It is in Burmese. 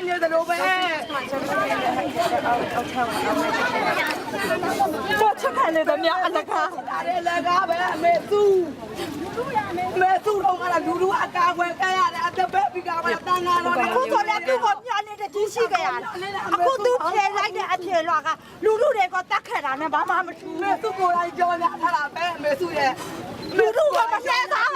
လိုက်နေတယ်လို့ပဲဘောချက်ခံနေတယ်များအလကားတယ်လကားပဲအမေသူမဲသူ့တော့ကလူလူအကာဝယ်ကြရတယ်အတပည့်ပြီးကမှတန်းလာတော့အခုဆိုလည်းသူ့ကိုမျှနေတဲ့ကြီးရှိကြရတယ်အခုသူဖြေလိုက်တဲ့အဖြေလောကလူလူတွေကတတ်ခဲ့တာနဲ့ဘာမှမရှိမဲသူ့ကိုယ်တိုင်ကြော်နေထားတာပဲအမေသူ့ရဲ့လူလူကမဆဲသား